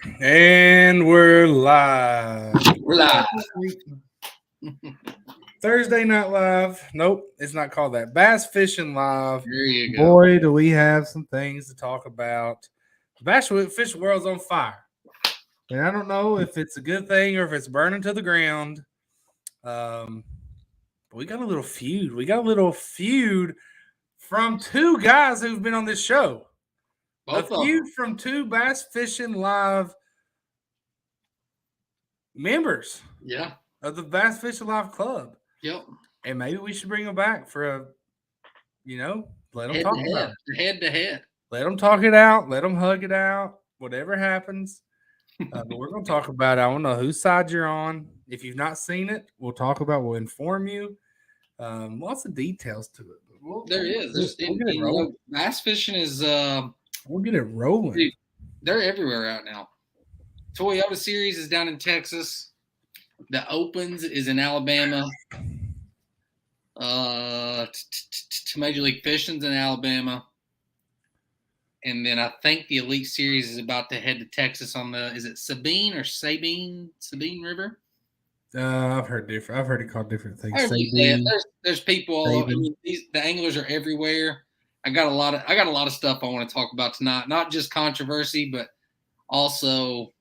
And we're live. We're live. Thursday Night Live. Nope, it's not called that. Bass Fishing Live. There you go. Boy, do we have some things to talk about. The bass fishing world's on fire. And I don't know if it's a good thing or if it's burning to the ground. But we got a little feud. We got a little feud from two guys who've been on this show. Both a of feud them. from two Bass Fishing Live members Yeah. of the Bass Fishing Live Club. Yep. And maybe we should bring them back for let them Head talk to about head. it. Head to head. Let them talk it out. Let them hug it out. Whatever happens. But we're going to talk about it. I don't know whose side you're on. If you've not seen it, we'll talk about it. We'll inform you. Lots of details to it. There is. We'll get it rolling. Bass fishing is We'll get it rolling. dude, they're everywhere out now. Toledo Series is down in Texas. The Opens is in Alabama. Major League Fishing's in Alabama. And then I think the Elite Series is about to head to Texas on is it Sabine River? I've heard different. I've heard it called different things. There's people all over. I mean, the anglers are everywhere. I got a lot of stuff I want to talk about tonight. Not just controversy, but also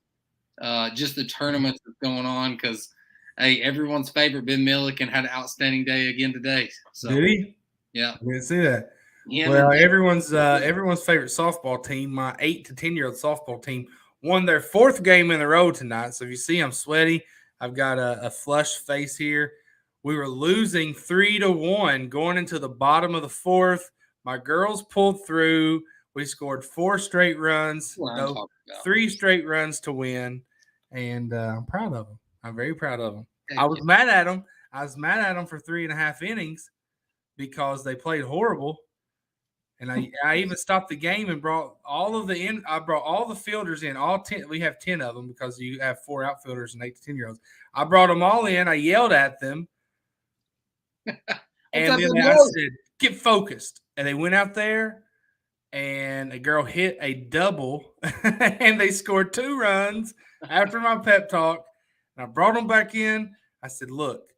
just the tournaments that's going on. Because hey, everyone's favorite Ben Milliken had an outstanding day again today. So, did he? Yeah, I didn't see that. Yeah, well, everyone's favorite softball team, my 8 to 10-year-old softball team, won their 4th game in a row tonight. So if you see I'm sweaty, I've got a flushed face here. We were losing 3-1 going into the bottom of the 4th. My girls pulled through. We scored 4 straight runs, 3 straight runs to win, and I'm proud of them. I'm very proud of them. I was mad at them. I was mad at them for 3.5 innings because they played horrible. And I even stopped the game and brought all the fielders in, all 10. We have 10 of them because you have 4 outfielders and 8 to 10-year-olds. I brought them all in. I yelled at them. And then I said, get focused. And they went out there and a girl hit a double and they scored 2 runs after my pep talk. And I brought them back in. I said, look,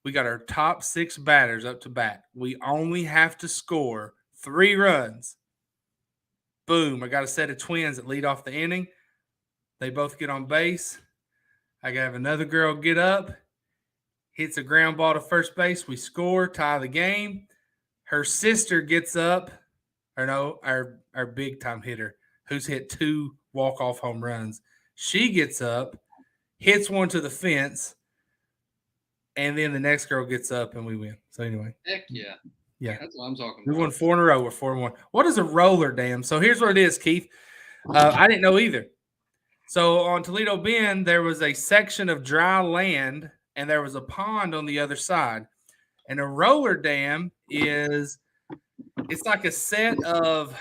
we got our top 6 batters up to bat. We only have to score 3 runs. Boom. I got a set of twins that lead off the inning. They both get on base. I have another girl get up, hits a ground ball to first base. We score, tie the game. Her sister gets up, our big-time hitter, who's hit 2 walk-off home runs. She gets up, hits one to the fence, and then the next girl gets up, and we win. So anyway. Heck yeah. Yeah, that's what I'm talking about. We won 4 in a row. We're 4-1. What is a roller dam? So here's what it is, Keith. I didn't know either. So on Toledo Bend, there was a section of dry land, and there was a pond on the other side. And a roller dam it's like a set of,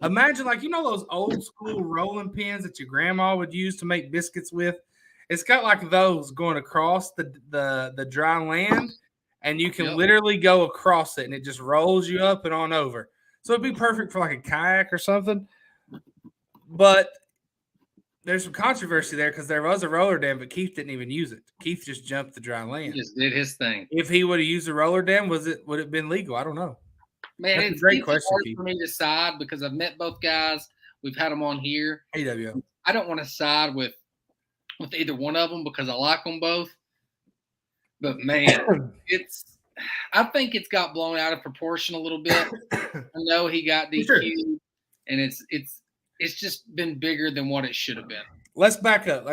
imagine those old school rolling pins that your grandma would use to make biscuits with? It's got like those going across the dry land. And you can literally go across it, and it just rolls you up and on over. So it'd be perfect for like a kayak or something. But there's some controversy there because there was a roller dam, but Keith didn't even use it. Keith just jumped the dry land. He just did his thing. If he would have used a roller dam, would it have been legal? I don't know. Man, it's a great question, Keith. For me to side because I've met both guys. We've had them on here. AWO. I don't want to side with either one of them because I like them both. But man, I think it's got blown out of proportion a little bit. I know he got DQ'd, and it's just been bigger than what it should have been. Let's back up.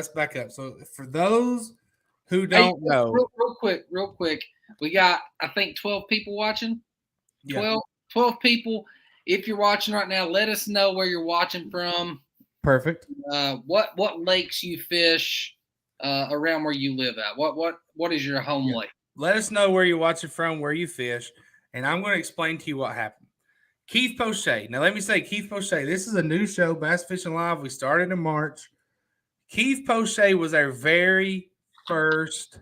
So for those who don't know, real quick, we got I think 12 people watching. 12 people. If you're watching right now, let us know where you're watching from. Perfect. What lakes you fish around where you live at? What is your home lake? Let us know where you're watching from, where you fish, and I'm going to explain to you what happened. Keith Poche. Now, let me say, Keith Poche, this is a new show, Bass Fishing Live. We started in March. Keith Poche was our very first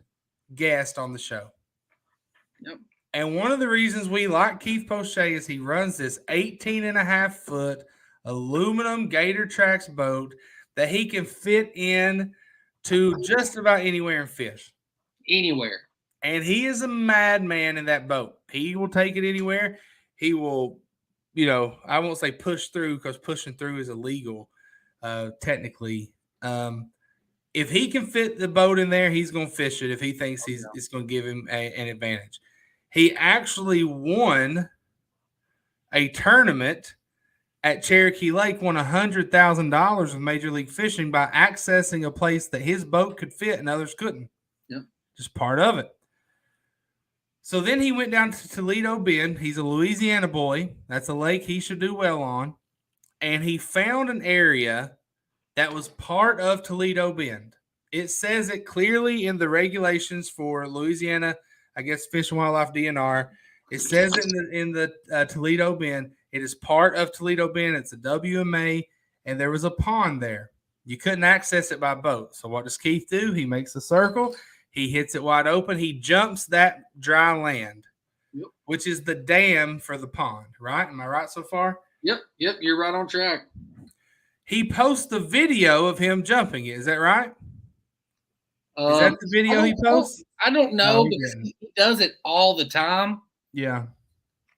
guest on the show. Yep. And one of the reasons we like Keith Poche is he runs this 18.5-foot aluminum Gator Trax boat that he can fit in to just about anywhere and fish. Anywhere. And he is a madman in that boat. He will take it anywhere. He will, I won't say push through because pushing through is illegal, technically. If he can fit the boat in there, he's going to fish it if he thinks it's going to give him an advantage. He actually won a tournament at Cherokee Lake, won $100,000 with Major League Fishing by accessing a place that his boat could fit and others couldn't. Yep. Just part of it. So then he went down to Toledo Bend. He's a Louisiana boy. That's a lake he should do well on. And he found an area that was part of Toledo Bend. It says it clearly in the regulations for Louisiana, I guess, Fish and Wildlife DNR. It says it in the Toledo Bend. It is part of Toledo Bend. It's a WMA, and there was a pond there. You couldn't access it by boat. So what does Keith do? He makes a circle. He hits it wide open. He jumps that dry land, which is the dam for the pond, right? Am I right so far? Yep. You're right on track. He posts the video of him jumping it. Is that right? Is that the video he posts? I don't know, because he does it all the time. Yeah.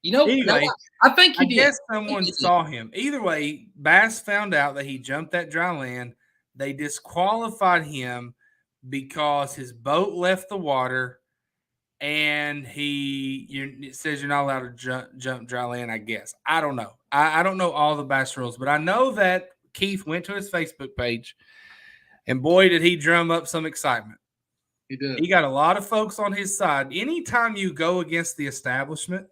Anyway, I think I guess someone saw him. Either way, Bass found out that he jumped that dry land. They disqualified him because his boat left the water, and it says you're not allowed to jump dry land, I guess. I don't know. I don't know all the Bass rules, but I know that Keith went to his Facebook page, and boy, did he drum up some excitement. He did. He got a lot of folks on his side. Anytime you go against the establishment,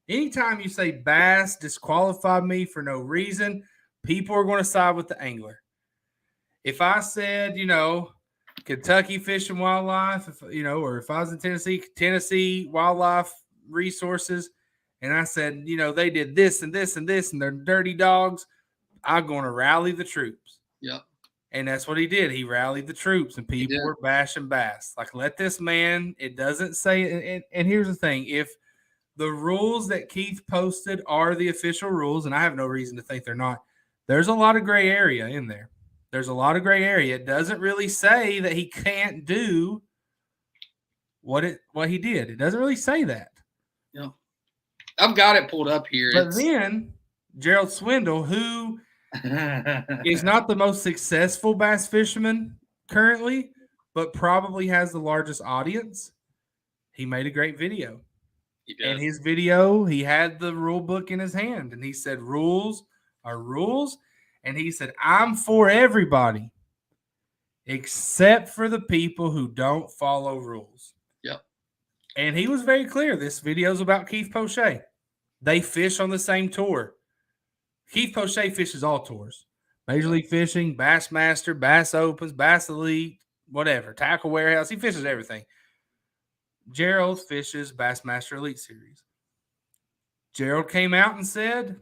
anytime you say Bass disqualified me for no reason, people are going to side with the angler. If I said, Kentucky Fish and Wildlife, or if I was in Tennessee Wildlife Resources, and I said, they did this and this and this, and they're dirty dogs, I'm going to rally the troops. Yep. And that's what he did. He rallied the troops, and people were bashing Bass. Like, let this man, it doesn't say, and here's the thing, if the rules that Keith posted are the official rules, and I have no reason to think they're not, there's a lot of gray area in there. There's a lot of gray area. It doesn't really say that he can't do what he did. It doesn't really say that. Yeah. I've got it pulled up here. But then Gerald Swindle, who is not the most successful bass fisherman currently, but probably has the largest audience, he made a great video. And his video, he had the rule book in his hand, and he said, rules are rules. And he said, I'm for everybody except for the people who don't follow rules. Yep. And he was very clear. This video is about Keith Poche. They fish on the same tour. Keith Poche fishes all tours. Major League Fishing, Bassmaster, Bass Opens, Bass Elite, whatever, Tackle Warehouse. He fishes everything. Gerald fishes Bassmaster Elite Series. Gerald came out and said,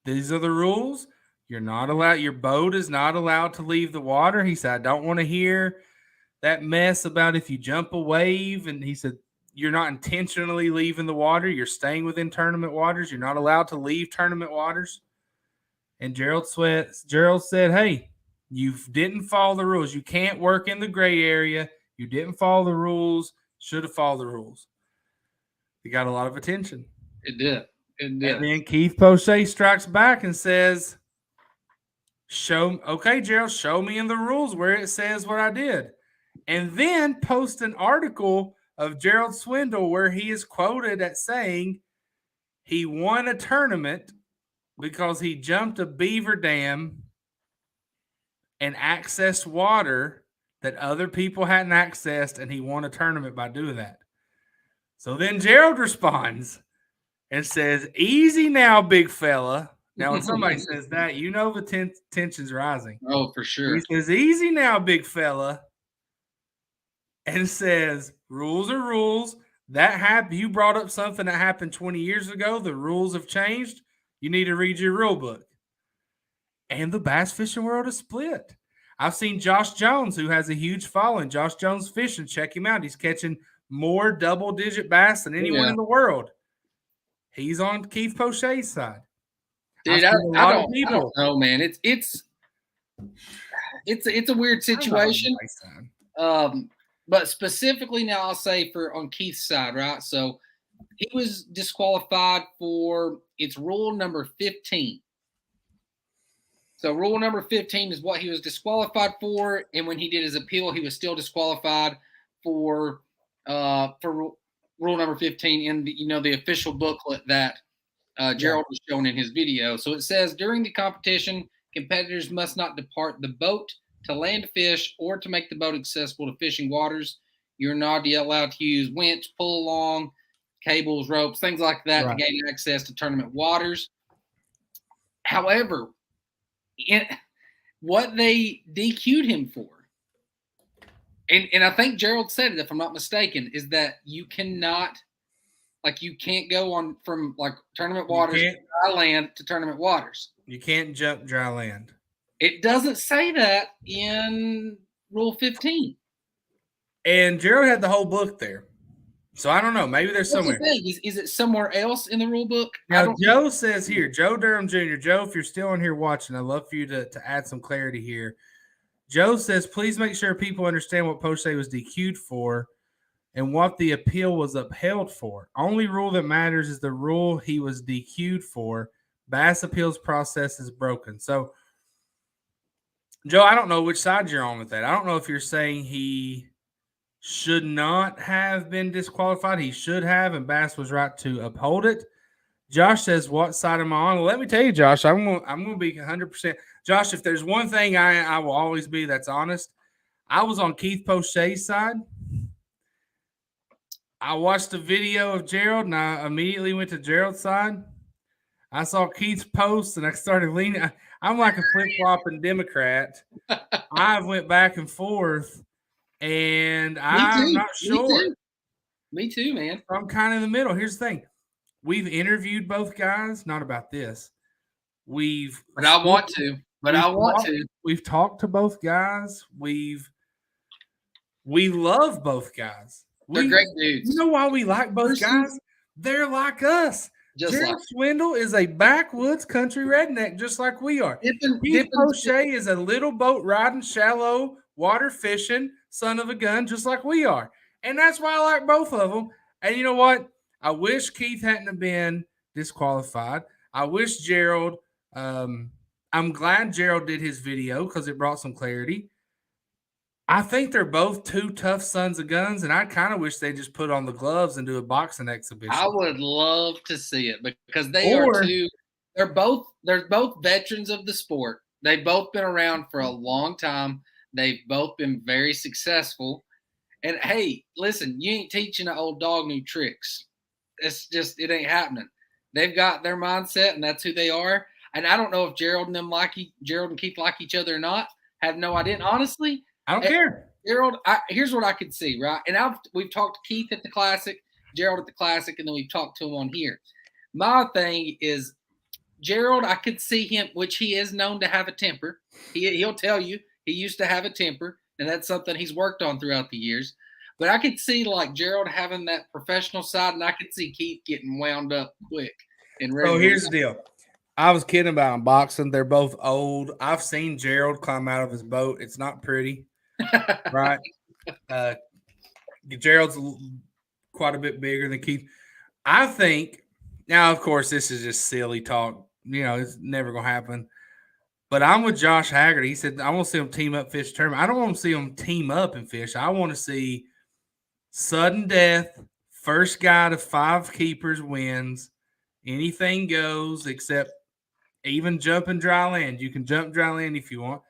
these are the rules. You're not allowed, your boat is not allowed to leave the water. He said, I don't want to hear that mess about if you jump a wave. And he said, you're not intentionally leaving the water. You're staying within tournament waters. You're not allowed to leave tournament waters. And Gerald said, hey, you didn't follow the rules. You can't work in the gray area. You didn't follow the rules. Should have followed the rules. He got a lot of attention. It did. And then Keith Poche strikes back and says, okay, Gerald, show me in the rules where it says what I did. And then post an article of Gerald Swindle where he is quoted as saying he won a tournament because he jumped a beaver dam and accessed water that other people hadn't accessed, and he won a tournament by doing that. So then Gerald responds and says, easy now, big fella. Now, when somebody says that, the tension's rising. Oh, for sure. He says, easy now, big fella. And says, rules are rules. That happened. You brought up something that happened 20 years ago. The rules have changed. You need to read your rule book. And the bass fishing world is split. I've seen Josh Jones, who has a huge following. Josh Jones Fishing. Check him out. He's catching more double-digit bass than anyone in the world. He's on Keith Poche's side. Dude, I don't know, man. It's a weird situation. But specifically now I'll say on Keith's side, right? So he was disqualified for it's rule number 15. So rule number 15 is what he was disqualified for, and when he did his appeal, he was still disqualified for rule number 15 in the official booklet that Gerald was shown in his video. So it says during the competition, competitors must not depart the boat to land fish or to make the boat accessible to fishing waters. You're not allowed to use winch, pull along, cables, ropes, things like that to gain access to tournament waters. However, what they DQ'd him for, and I think Gerald said it, if I'm not mistaken, is that you cannot, you can't go on from tournament waters to dry land to tournament waters. You can't jump dry land. It doesn't say that in Rule 15. And Gerald had the whole book there. So I don't know. Maybe there's somewhere. Is it somewhere else in the rule book? Now, Joe says here, Joe Durham Jr., Joe, if you're still on here watching, I'd love for you to add some clarity here. Joe says, please make sure people understand what Poche was DQ'd for and what the appeal was upheld for. Only rule that matters is the rule he was DQ'd for. Bass appeals process is broken. So, Joe, I don't know which side you're on with that. I don't know if you're saying he should not have been disqualified. He should have, and Bass was right to uphold it. Josh says, what side am I on? Well, let me tell you, Josh, I'm going to be 100%. Josh, if there's one thing I will always be that's honest, I was on Keith Poche's side. I watched the video of Gerald, and I immediately went to Gerald's side. I saw Keith's post, and I started leaning. I'm like a flip-flopping Democrat. I went back and forth, and I'm not sure. Me too, man. I'm kind of in the middle. Here's the thing. We've interviewed both guys, not about this. We've talked to both guys. We love both guys. They're great dudes. You know why we like both guys? They're like us. Gerald Swindle is a backwoods country redneck, just like we are. Keith Poche is a little boat riding, shallow water fishing son of a gun, just like we are. And that's why I like both of them. And you know what? I wish Keith hadn't have been disqualified. I wish Gerald I'm glad Gerald did his video because it brought some clarity. I think they're both two tough sons of guns, and I kind of wish they just put on the gloves and do a boxing exhibition. I would love to see it because they're both veterans of the sport. They've both been around for a long time. They've both been very successful. And hey, listen, you ain't teaching an old dog new tricks. It ain't happening. They've got their mindset, and that's who they are. And I don't know if Gerald and Keith like each other or not. Have no idea. And honestly, I don't care. Gerald, here's what I could see, right? And we've talked to Keith at the Classic, Gerald at the Classic, and then we've talked to him on here. My thing is, Gerald, I could see him, which he is known to have a temper. He'll tell you he used to have a temper, and that's something he's worked on throughout the years. But I could see Gerald having that professional side, and I could see Keith getting wound up quick and ready. So here's the deal. I was kidding about boxing. They're both old. I've seen Gerald climb out of his boat. It's not pretty, right? Gerald's quite a bit bigger than Keith. I think now, of course, this is just silly talk. It's never going to happen. But I'm with Josh Haggard. He said, I want to see them team up fish tournament. I don't want to see them team up and fish. I want to see sudden death, first guy to 5 keepers wins. Anything goes except even jumping dry land. You can jump dry land if you want.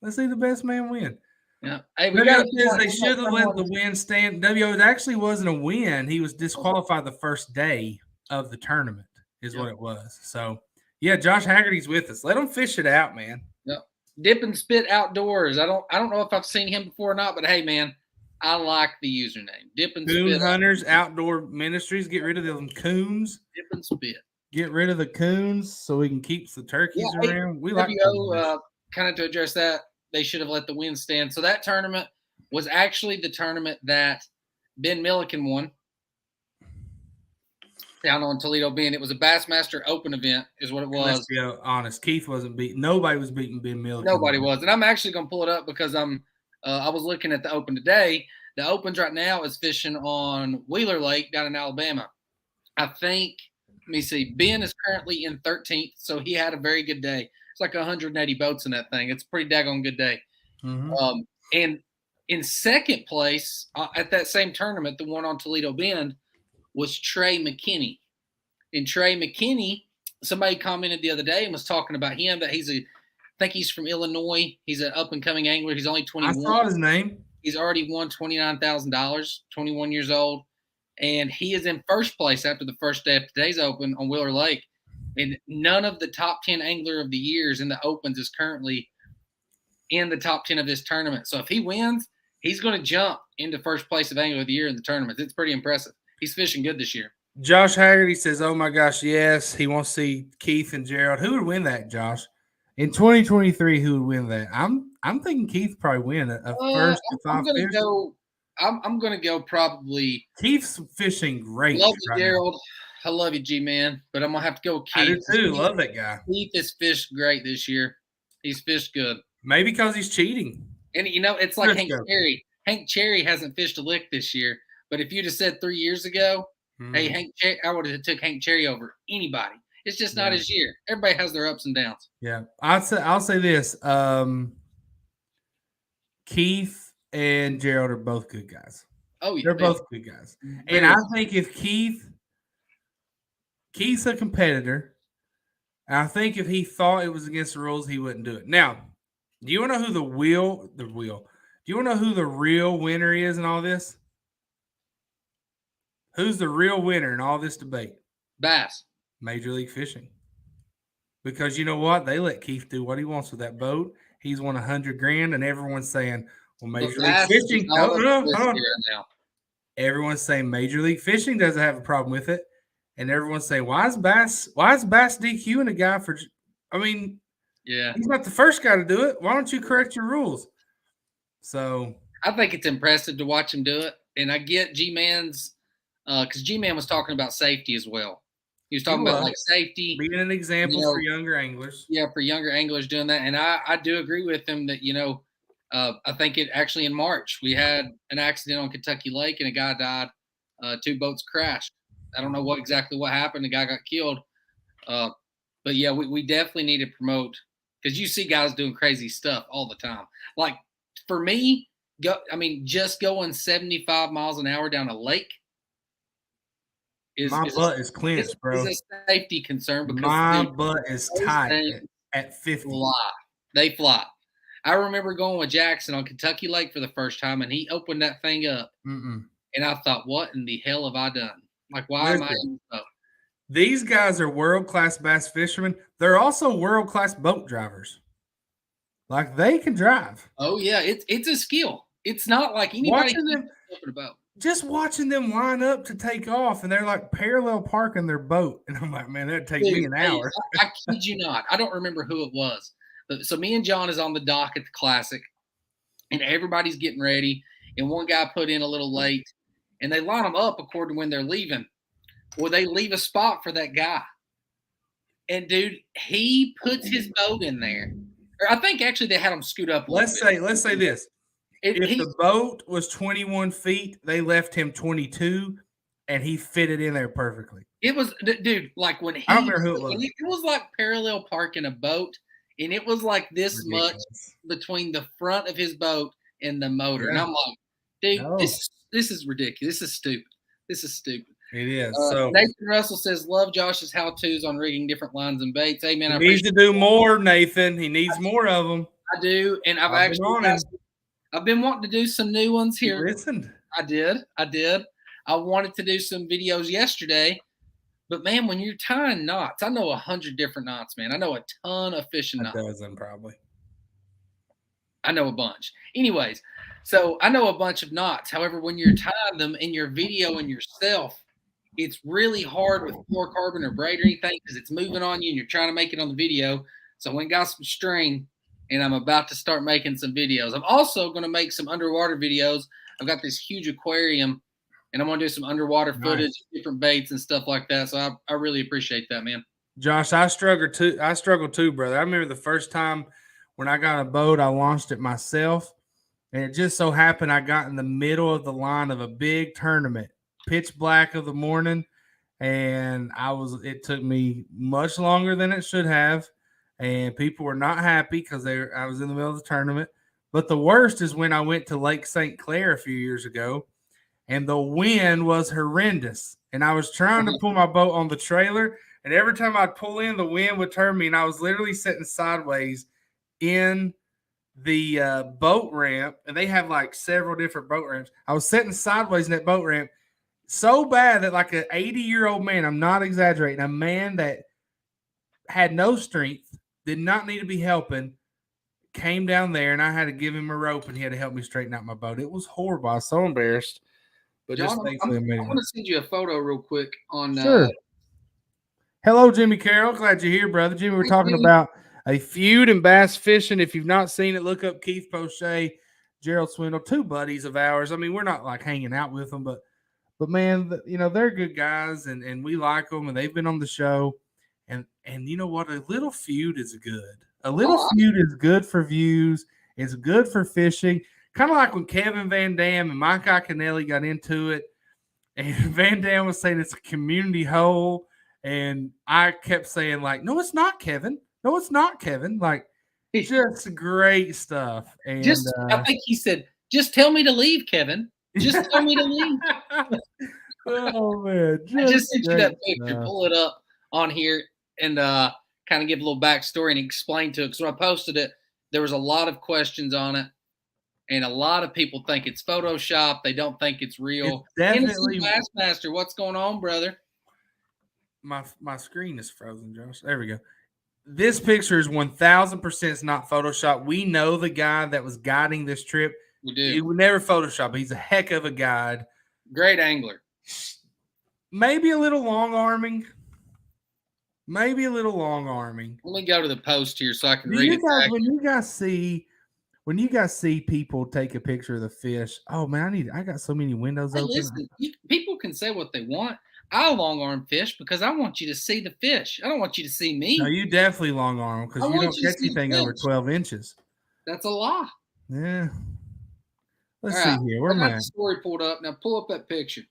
Let's see the best man win. Yeah. Hey, they should have let the win stand. It actually wasn't a win. He was disqualified the first day of the tournament is what it was. So, yeah, Josh Haggerty's with us. Let him fish it out, man. Yeah. Dip and Spit Outdoors. I don't know if I've seen him before or not, but hey, man, I like the username. Dip and Coon Spit Hunters Outdoor Ministries. Get rid of them coons. Dip and Spit. Get rid of the coons so we can keep the turkeys around. We like kind of to address that. They should have let the win stand. So that tournament was actually the tournament that Ben Milliken won. down on Toledo Bend. It was a Bassmaster Open event, is what it was. Let's be honest. Keith wasn't beating. Nobody was beating Ben Milliken. Nobody was. And I'm actually going to pull it up because I was looking at the Open today. The Opens right now is fishing on Wheeler Lake down in Alabama. I think, let me see, Ben is currently in 13th, so he had a very good day. It's like 180 boats in that thing. It's a pretty daggone good day. Mm-hmm. And in second place at that same tournament, the one on Toledo Bend, was Trey McKinney. And Trey McKinney, somebody commented the other day and was talking about him, that I think he's from Illinois. He's an up-and-coming angler. He's only 21. I saw his name. He's already won $29,000, 21 years old. And he is in first place after the first day of today's Open on Wheeler Lake. And none of the top 10 angler of the years in the Opens is currently in the top 10 of this tournament. So if he wins, he's going to jump into first place of angler of the year in the tournament. It's pretty impressive. He's fishing good this year. Josh Haggerty says, "Oh my gosh, yes, he wants to see Keith and Gerald. Who would win that, Josh? In 2023, who would win that? I'm thinking Keith probably win a first to five. I'm gonna go probably Keith's fishing great. Love you, Gerald. I love you, G-Man, but I'm gonna have to go with Keith. I do too. Love that guy. Keith has fished great this year. He's fished good. Maybe because he's cheating. And it's like Hank Cherry. Hank Cherry hasn't fished a lick this year. But if you'd have said 3 years ago, hey, Hank Cherry, I would have took Hank Cherry over anybody. It's just not his year. Everybody has their ups and downs. Yeah, I'll say this: Keith and Gerald are both good guys. Oh, yeah, they're both good guys. And I think if Keith's a competitor, and I think if he thought it was against the rules, he wouldn't do it. Now, do you want to know who Do you want to know who the real winner is in all this? Who's the real winner in all this debate? Bass. Major League Fishing. Because you know what? They let Keith do what he wants with that boat. He's won $100,000, and everyone's saying, well, Major League Fishing. Everyone's saying Major League Fishing doesn't have a problem with it. And everyone's saying, why is Bass DQing a guy for, he's not the first guy to do it. Why don't you correct your rules? So I think it's impressive to watch him do it. And I get G-Man's, because G-Man was talking about safety as well. He was talking about like safety. Being an example for younger anglers. Yeah, for younger anglers doing that. And I do agree with him that, I think it actually in March, we had an accident on Kentucky Lake and a guy died. 2 boats crashed. I don't know exactly what happened. The guy got killed. But yeah, we definitely need to promote, because you see guys doing crazy stuff all the time. Like for me, just going 75 miles an hour down a lake. My butt is clenched, bro. It's a safety concern because my butt is tight at 50. They fly. I remember going with Jackson on Kentucky Lake for the first time, and he opened that thing up. And I thought, what in the hell have I done? Like, why am I in this boat? These guys are world-class bass fishermen. They're also world-class boat drivers. Like, they can drive. Oh, yeah. It's a skill. It's not like anybody can about. Just watching them line up to take off, and they're like parallel parking their boat. And I'm like, man, that'd take me an hour. I kid you not. I don't remember who it was. So me and John is on the dock at the Classic, and everybody's getting ready. And one guy put in a little late, and they line them up according to when they're leaving. Well, they leave a spot for that guy. And, dude, he puts his boat in there. Or I think actually they had him scoot up. Let's say this. If the boat was 21 feet, they left him 22, and he fitted in there perfectly. It was, dude, like when I don't remember who it was. It was like parallel parking a boat, and it was like this much between the front of his boat and the motor. Yeah. And I'm like, dude, this is ridiculous. This is stupid. It is. Nathan Russell says, love Josh's how-tos on rigging different lines and baits. Hey, man, he needs to do more, Nathan. He needs more of them. I do, and I've been wanting to do some new ones here. You listened. I did. I wanted to do some videos yesterday, but man, when you're tying knots, I know 100 different knots, man. I know a ton of fishing knots. A dozen, probably. I know a bunch. Anyways, so I know a bunch of knots. However, when you're tying them in your video and yourself, it's really hard with fluorocarbon or braid or anything because it's moving on you and you're trying to make it on the video. So I went and got some string, and I'm about to start making some videos. I'm also going to make some underwater videos. I've got this huge aquarium and I'm going to do some underwater footage, different baits and stuff like that. So I really appreciate that, man. Josh, I struggle too, brother. I remember the first time when I got a boat, I launched it myself, and it just so happened I got in the middle of the line of a big tournament, pitch black of the morning, and it took me much longer than it should have, and people were not happy because I was in the middle of the tournament. But the worst is when I went to Lake St. Clair a few years ago, and the wind was horrendous, and I was trying to pull my boat on the trailer, and every time I'd pull in, the wind would turn me, and I was literally sitting sideways in the boat ramp, and they have like several different boat ramps. I was sitting sideways in that boat ramp so bad that like an 80-year-old man, I'm not exaggerating, a man that had no strength, did not need to be helping, came down there, and I had to give him a rope, and he had to help me straighten out my boat. It was horrible. I was so embarrassed. But John, just thankfully, I'm going to send you a photo real quick on. Sure. Hello, Jimmy Carroll. Glad you're here, brother. Jimmy, we're talking about a feud in bass fishing. If you've not seen it, look up Keith Poche, Gerald Swindle, two buddies of ours. I mean, we're not like hanging out with them, but man, you know, they're good guys, and we like them, and they've been on the show. And you know what? A little feud is good. A little feud is good for views. It's good for fishing. Kind of like when Kevin Van Dam and Mike Iaconelli got into it, and Van Dam was saying it's a community hole, and I kept saying like, "No, it's not, Kevin. No, it's not, Kevin." Like, just great stuff. And I think he said, "Just tell me to leave, Kevin. Just tell me to leave." Oh man! I just sent you that picture. Pull it up on here and kind of give a little backstory and explain to it. Because when I posted it, there was a lot of questions on it, and a lot of people think it's Photoshop. They don't think it's real. It's definitely Bassmaster. What's going on, brother? My screen is frozen, Josh. There we go. This picture is 1,000% not Photoshop. We know the guy that was guiding this trip. We do. He would never Photoshop. He's a heck of a guide. Great angler. Maybe a little long arming. Let me go to the post here so I can read it. When you guys see people take a picture of the fish, oh man, I got so many windows open. Listen, people can say what they want. I long arm fish because I want you to see the fish. I don't want you to see me. No, you definitely long arm because you don't catch anything over 12 inches. That's a lie. Yeah. Let's see here. Where am I? I got the story pulled up. Now pull up that picture.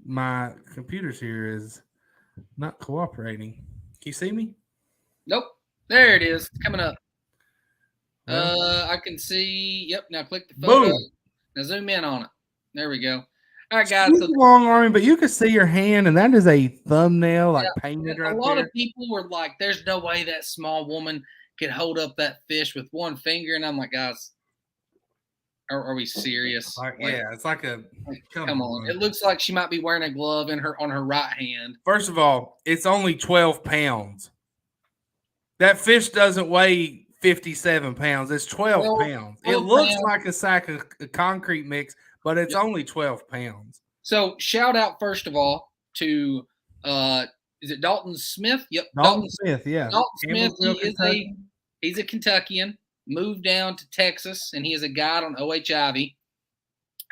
My computer's here is not cooperating. Can you see me? Nope. There it is. It's coming up. I can see. Yep. Now click the photo. Boom. Now zoom in on it. There we go. All right, guys. So long arming, but you can see your hand, and that is a thumbnail, like painted right there. A lot of people were like, "There's no way that small woman could hold up that fish with one finger," and I'm like, guys, are we serious? It's like a come on. It looks like she might be wearing a glove on her right hand. First of all, it's only 12 pounds. That fish doesn't weigh 57 pounds. It's 12 pounds. It looks like a sack of concrete mix, but it's only 12 pounds. So shout out first of all to is it Dalton Smith? Yep, Dalton Smith. Yeah, Dalton Smith. He's a Kentuckian. Moved down to Texas, and he is a guide on OHIV.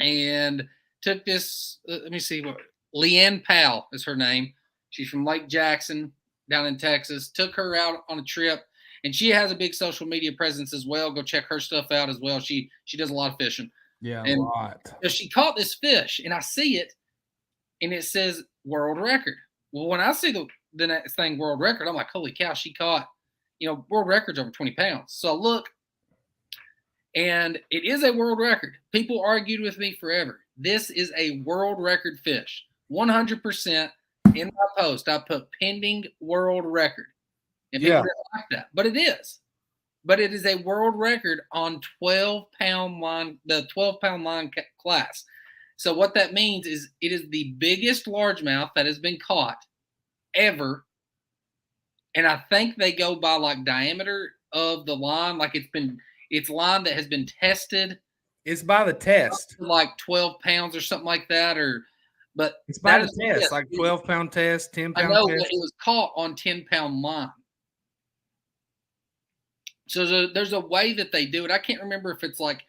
And took this. Let me see what Leanne Powell is her name. She's from Lake Jackson down in Texas. Took her out on a trip, and she has a big social media presence as well. Go check her stuff out as well. She does a lot of fishing. Yeah, a lot. So she caught this fish, and I see it, and it says world record. Well, when I see the next thing world record, I'm like, holy cow, she caught, world records over 20 pounds. So I look, and it is a world record. People argued with me forever. This is a world record fish. 100% in my post, I put pending world record. And people didn't like that, but it is. But it is a world record on 12-pound line, the 12-pound line class. So what that means is it is the biggest largemouth that has been caught ever. And I think they go by like diameter of the line, like it's line that has been tested. It's by the test, like 12 pounds or something like that, but it's by the test, like 12-pound test, 10-pound test. I know, but it was caught on 10-pound line. So there's a way that they do it. I can't remember if it's like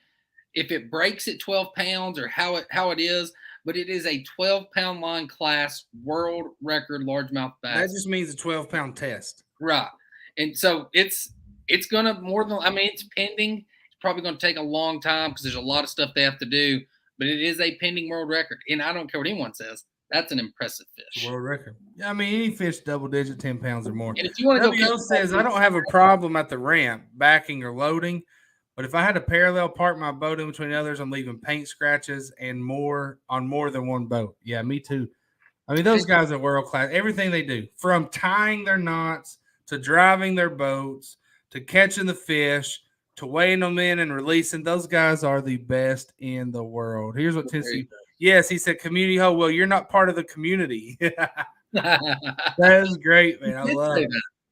if it breaks at 12 pounds or how it is, but it is a 12-pound line class world record largemouth That bass. just means a 12-pound test. Right. And so it's gonna more than, I mean, it's pending. It's probably gonna take a long time because there's a lot of stuff they have to do, but it is a pending world record. And I don't care what anyone says, that's an impressive fish. World record. Yeah, I mean, any fish double digit, 10 pounds or more. And if you want to go WO says, I don't have a problem at the ramp, backing or loading, but if I had to parallel park my boat in between others, I'm leaving paint scratches and more on more than one boat. Yeah, me too. I mean, those guys are world class. Everything they do, from tying their knots to driving their boats to catching the fish to weighing them in and releasing, those guys are the best in the world. Here's what Tennessee. Yes, he said community hole. Well, you're not part of the community. That is great, man. I love it.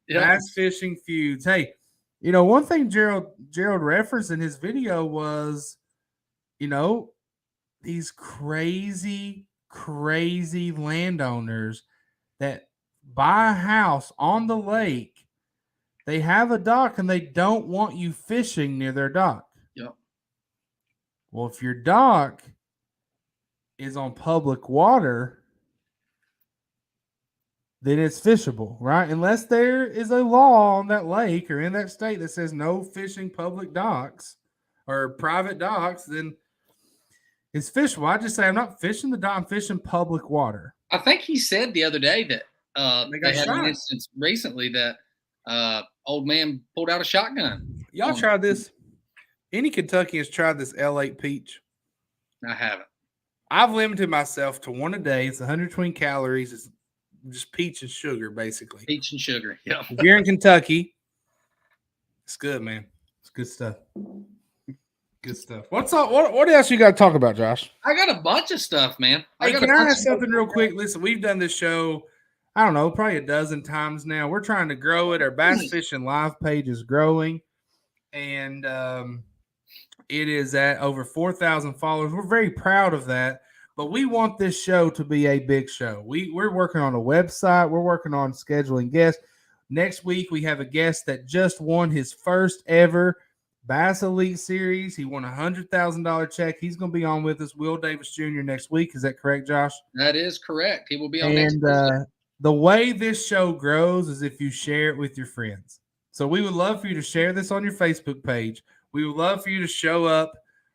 Yep. Bass fishing feuds. Hey, you know, one thing Gerald referenced in his video was, you know, these crazy landowners that buy a house on the lake. They have a dock and they don't want you fishing near their dock. Yep. Well, if your dock is on public water, then it's fishable, right? Unless there is a law on that lake or in that state that says no fishing public docks or private docks, then it's fishable. I just say I'm not fishing the dock, I'm fishing public water. I think he said the other day that they had an instance recently that old man pulled out a shotgun. Y'all tried this? Any Kentuckians tried this L8 peach? I haven't. I've limited myself to one a day. It's 120 calories. It's just peach and sugar, basically. Peach and sugar. Yeah. If you're in Kentucky, it's good, man. It's good stuff. Good stuff. What's up? What else you got to talk about, Josh? I got a bunch of stuff, man. Hey, can I ask something real quick? Listen, we've done this show, I don't know, probably a dozen times now. We're trying to grow it. Our Bass Fishing Live page is growing, and it is at over 4,000 followers. We're very proud of that, but we want this show to be a big show. We're working on a website. We're working on scheduling guests. Next week, we have a guest that just won his first ever Bass Elite Series. He won a $100,000 check. He's going to be on with us, Will Davis Jr., next week. Is that correct, Josh? That is correct. He will be on next week. The way this show grows is if you share it with your friends. So we would love for you to share this on your Facebook page. We would love for you to show up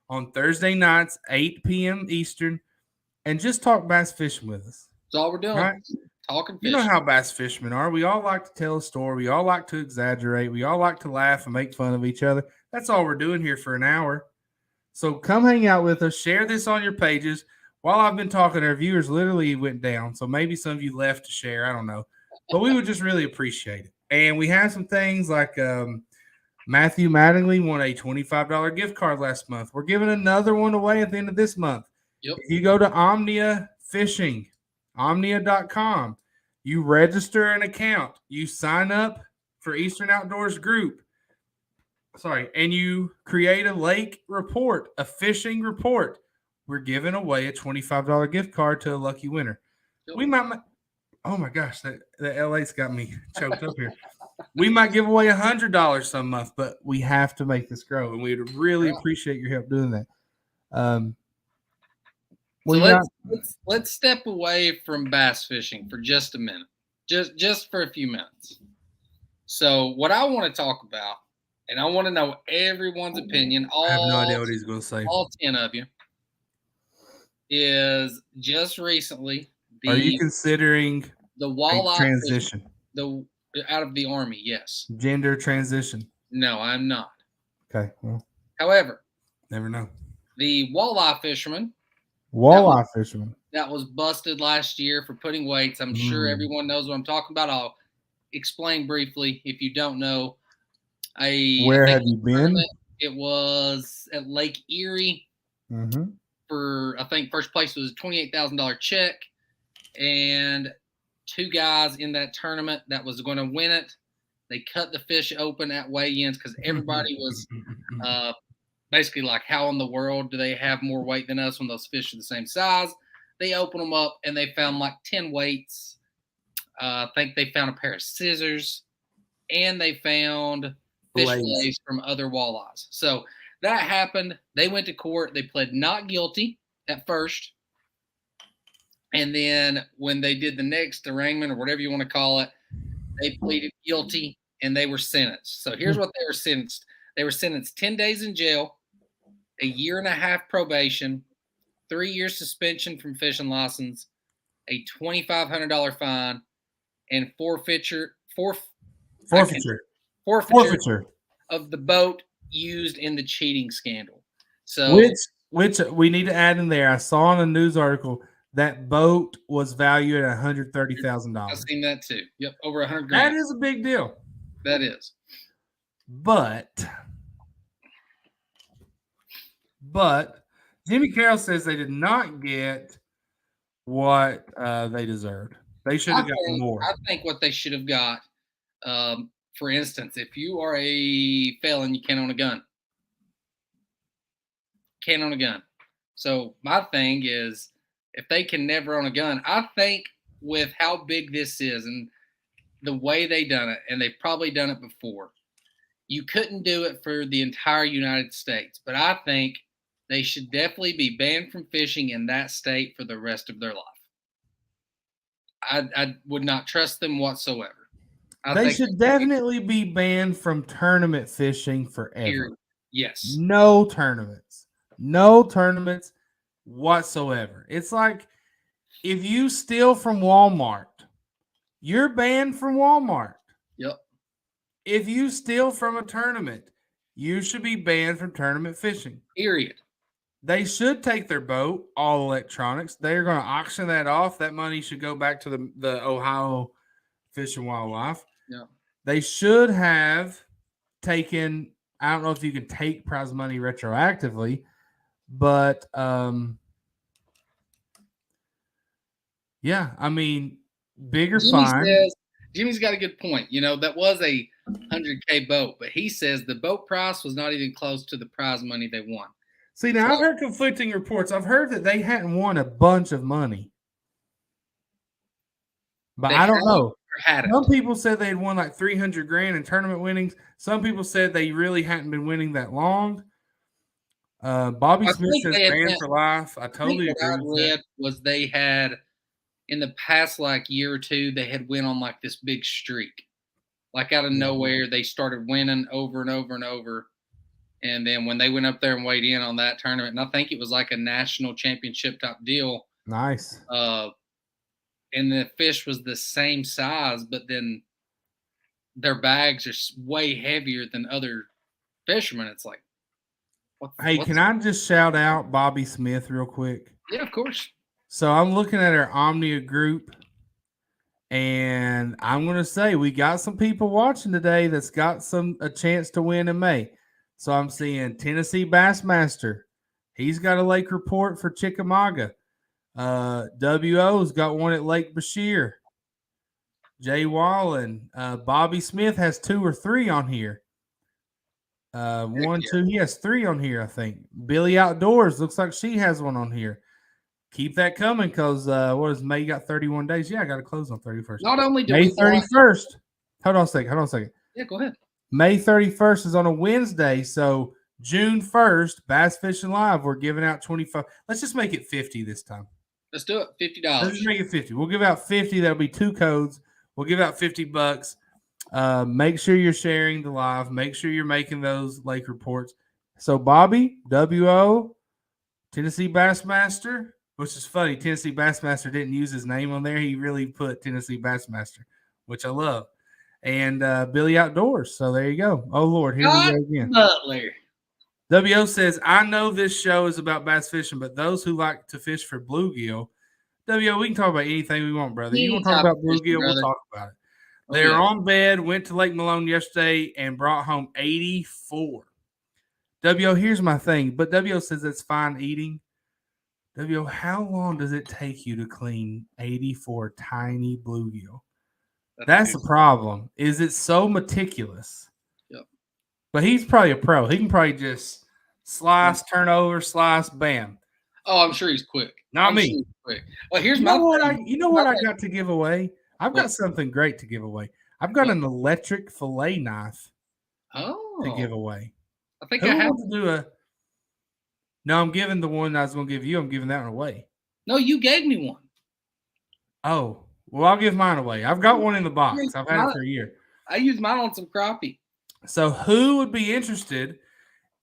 on Thursday nights, 8 p.m. Eastern, and just talk bass fishing with us. That's all we're doing. Right? Talking fishing. You know how bass fishermen are. We all like to tell a story. We all like to exaggerate. We all like to laugh and make fun of each other. That's all we're doing here for an hour. So come hang out with us. Share this on your pages. While I've been talking, our viewers literally went down. So maybe some of you left to share. I don't know. But we would just really appreciate it. And we have some things like Matthew Mattingly won a $25 gift card last month. We're giving another one away at the end of this month. Yep. If you go to Omnia Fishing, omnia.com, you register an account, you sign up for Eastern Outdoors Group, and you create a lake report, a fishing report. We're giving away a $25 gift card to a lucky winner. Yep. We might, oh my gosh, that L8's got me choked up here. We might give away $100 some month, but we have to make this grow, and we'd really appreciate your help doing that. Let's step away from bass fishing for just a minute, just for a few minutes. So what I want to talk about, and I want to know everyone's opinion. I have no idea what he's going to say. All 10 of you is just recently. Are you considering the walleye transition? Out of the Army, yes. Gender transition? No, I'm not. Okay. Well, however, never know. The walleye fisherman that was busted last year for putting weights. I'm sure everyone knows what I'm talking about. I'll explain briefly if you don't know. Where have you been? It was at Lake Erie. Mm-hmm. For, I think, first place was a $28,000 check, and 2 guys in that tournament that was going to win it. They cut the fish open at weigh-ins because everybody was basically like, how in the world do they have more weight than us when those fish are the same size? They opened them up, and they found like 10 weights. I think they found a pair of scissors, and they found fish fillets from other walleyes. So that happened. They went to court. They pled not guilty at first. And then when they did the next arraignment or whatever you want to call it, they pleaded guilty and they were sentenced. So here's what they were sentenced. They were sentenced 10 days in jail, a year and a half probation, 3 years suspension from fishing license, a $2,500 fine, and forfeiture of the boat used in the cheating scandal. So which we need to add in there. I saw in a news article that boat was valued at $130,000. I've seen that too. Yep, over $100,000. That is a big deal. That is. But Jimmy Carroll says they did not get what they deserved. They should have gotten more. I think what they should have got, for instance, if you are a felon, you can't own a gun. Can't own a gun. So my thing is, if they can never own a gun, I think with how big this is and the way they done it, and they've probably done it before, you couldn't do it for the entire United States. But I think they should definitely be banned from fishing in that state for the rest of their life. I would not trust them whatsoever. They should definitely be banned from tournament fishing forever. Period. Yes. No tournaments. No tournaments whatsoever. It's like if you steal from Walmart, you're banned from Walmart. Yep. If you steal from a tournament, you should be banned from tournament fishing. Period. They should take their boat, all electronics. They're going to auction that off. That money should go back to the Ohio Fish and Wildlife. Yeah. They should have taken, I don't know if you can take prize money retroactively, but yeah, I mean, bigger fine. Jimmy's got a good point. You know, that was a $100K boat, but he says the boat price was not even close to the prize money they won. See, now I've heard conflicting reports. I've heard that they hadn't won a bunch of money. But I don't know. Some people said they had won like $300,000 in tournament winnings. Some people said they really hadn't been winning that long. Bobby Smith says banned for life. I totally agree with that. Was they had in the past like year or two, they had went on like this big streak. Like out of nowhere, they started winning over and over and over. And then when they went up there and weighed in on that tournament, and I think it was like a national championship type deal. Nice. And the fish was the same size, but then their bags are way heavier than other fishermen. It's like, hey, can I just shout out Bobby Smith real quick? Yeah, of course. So I'm looking at our Omnia group, and I'm going to say we got some people watching today that's got a chance to win in May. So I'm seeing Tennessee Bassmaster. He's got a lake report for Chickamauga. WO's got one at Lake Bashir. Jay Wallen. Bobby Smith has 2 or 3 on here. 1, 2. He has 3 on here, I think. Billy Outdoors looks like she has one on here. Keep that coming because what is May got 31 days? Yeah, I got to close on 31st. Not only do May 31st. Hold on a second. Yeah, go ahead. May 31st is on a Wednesday, so June 1st, Bass Fishing Live, we're giving out 25. Let's just make it 50 this time. Let's do it. $50. Let's just make it 50. We'll give out 50. That'll be 2 codes. We'll give out $50. Make sure you're sharing the live. Make sure you're making those lake reports. So Bobby, WO, Tennessee Bassmaster, which is funny. Tennessee Bassmaster didn't use his name on there. He really put Tennessee Bassmaster, which I love. And Billy Outdoors. So there you go. Oh, Lord. Here we go again. Butler. WO says, I know this show is about bass fishing, but those who like to fish for bluegill, WO, we can talk about anything we want, brother. You want to talk about bluegill, we'll talk about it. They're on bed, went to Lake Malone yesterday, and brought home 84. WO, here's my thing. But WO says it's fine eating. WO, how long does it take you to clean 84 tiny bluegill? That's the problem. Is it so meticulous? Yep. But he's probably a pro. He can probably just slice, turn over, slice, bam. Oh, I'm sure he's quick. Not me. Sure he's quick. Well, here's you know what I got to give away? I've got something great to give away. I've got an electric fillet knife to give away. I think Who I have. wants to do a? No, I'm giving the one I was going to give you. I'm giving that one away. No, you gave me one. Oh, well, I'll give mine away. I've got one in the box. I've had it for a year. I used mine on some crappie. So, who would be interested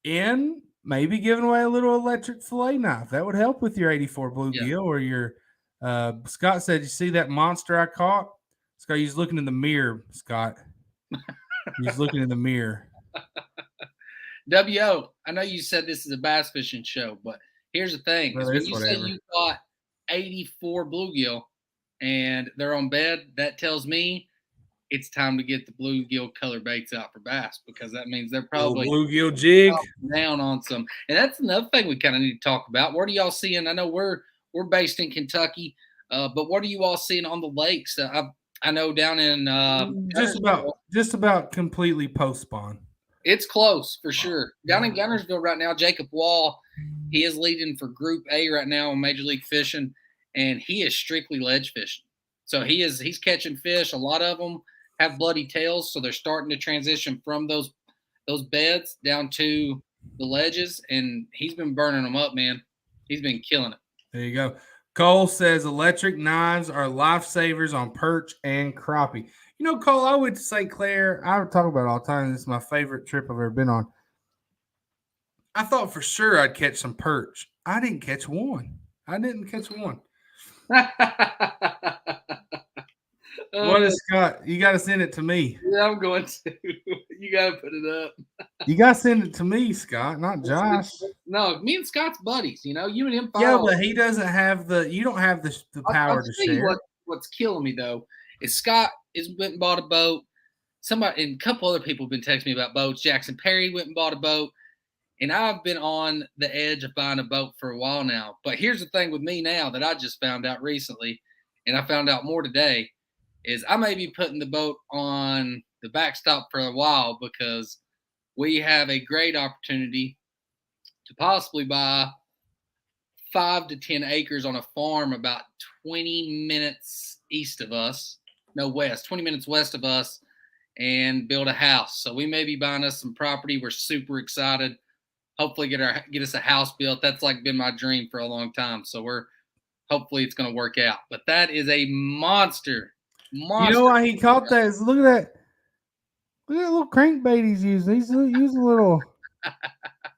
in maybe giving away a little electric fillet knife? That would help with your 84 bluegill or your. Scott said, "You see that monster I caught?" Scott, he's looking in the mirror. Scott, he's looking in the mirror. W.O., I know you said this is a bass fishing show, but here's the thing. Well, when you say you caught 84 bluegill and they're on bed, that tells me it's time to get the bluegill color baits out for bass, because that means they're probably bluegill jig down on some. And that's another thing we kind of need to talk about. What are y'all seeing? I know we're based in Kentucky, but what are you all seeing on the lakes? I know down in just about completely post spawn. It's close for sure. Down in Gunnersville right now, Jacob Wall, he is leading for Group A right now in Major League Fishing, and he is strictly ledge fishing. So he's catching fish. A lot of them have bloody tails, so they're starting to transition from those beds down to the ledges, and he's been burning them up, man. He's been killing it. There you go. Cole says electric knives are lifesavers on perch and crappie. You know, Cole, I would say, Claire, I would talk about it all the time. This is my favorite trip I've ever been on. I thought for sure I'd catch some perch. I didn't catch one. What is Scott? You got to send it to me. Yeah, I'm going to. You got to put it up. You got to send it to me, Scott, not Josh. No, me and Scott's buddies. You know, you and him. Yeah, but he doesn't have you don't have the power to share. What's killing me though is Scott went and bought a boat. Somebody and a couple other people have been texting me about boats. Jackson Perry went and bought a boat. And I've been on the edge of buying a boat for a while now. But here's the thing with me now that I just found out recently, and I found out more today, is I may be putting the boat on the backstop for a while, because we have a great opportunity to possibly buy 5 to 10 acres on a farm about 20 minutes east of us. No, west, 20 minutes west of us, and build a house. So we may be buying us some property. We're super excited. Hopefully get us a house built. That's like been my dream for a long time. So hopefully it's going to work out. But that is a monster. You know why he caught that? Is look at that little crankbait he's using. He's using a little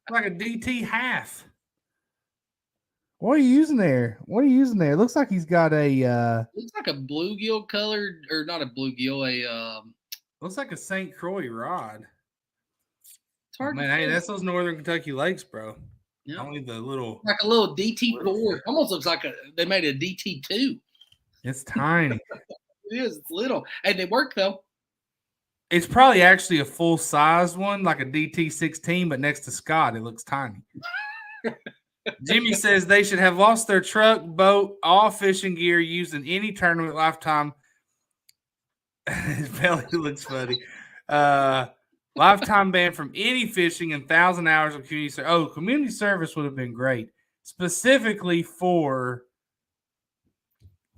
like a DT half. What are you using there? It looks like he's got a looks like a bluegill colored, or not a bluegill, looks like a St. Croix rod. Man, hey, that's those Northern Kentucky lakes, bro. Yeah. Only the little like a little DT4. Almost looks like they made a DT2. It's tiny. It is. It's little. Hey, they work though. It's probably actually a full size one, like a DT16, but next to Scott, it looks tiny. Jimmy says they should have lost their truck, boat, all fishing gear used in any tournament lifetime. His belly looks funny. Lifetime ban from any fishing and 1,000 hours of community service. Oh, community service would have been great, specifically for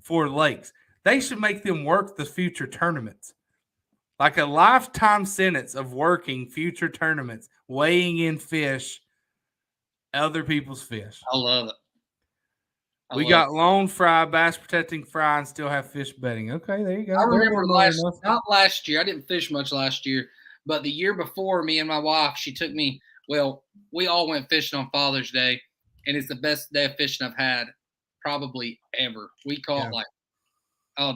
lakes. They should make them work the future tournaments. Like a lifetime sentence of working future tournaments, weighing in fish, other people's fish. I love it. We got lone fry, bass protecting fry, and still have fish bedding. Okay, there you go. I remember not last year. I didn't fish much last year. But the year before, me and my wife, she took me, well, we all went fishing on Father's Day, and it's the best day of fishing I've had probably ever. We caught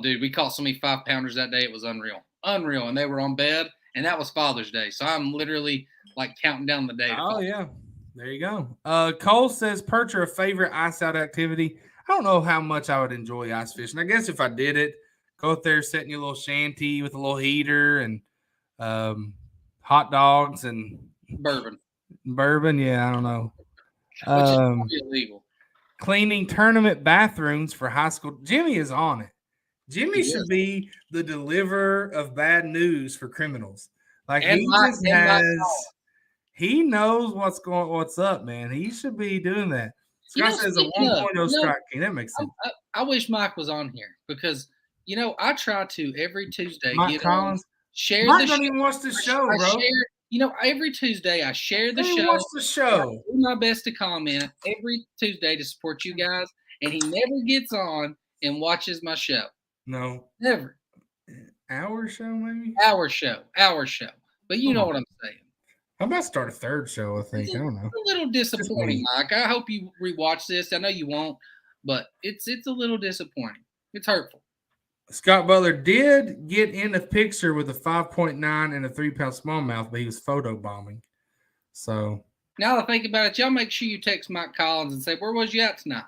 we caught so many 5-pounders that day. It was unreal. And they were on bed, and that was Father's Day. So I'm literally like counting down the day. Oh, yeah. There you go. Cole says perch are a favorite ice out activity. I don't know how much I would enjoy ice fishing. I guess if I did it, go out there, set in your little shanty with a little heater and hot dogs and bourbon. Yeah, I don't know. Which is illegal. Cleaning tournament bathrooms for high school. Jimmy is on it. Jimmy should be the deliverer of bad news for criminals. Like he knows what's up, man. He should be doing that. Scott says a 1.0 strike king. That makes sense. I wish Mike was on here because I try to every Tuesday Mike Collins. Share Mike don't even watch the show, bro. every Tuesday I share the show. Watch the show. I do my best to comment every Tuesday to support you guys, and he never gets on and watches my show. No. Never. Our show, maybe? Our show. But you know what I'm saying. I'm about to start a third show, I think. I don't know. It's a little disappointing, Mike. I hope you rewatch this. I know you won't, but it's a little disappointing. It's hurtful. Scott Butler did get in a picture with a 5.9 and a 3-pound smallmouth, but he was photo bombing. So now that I think about it, y'all make sure you text Mike Collins and say, where was you at tonight?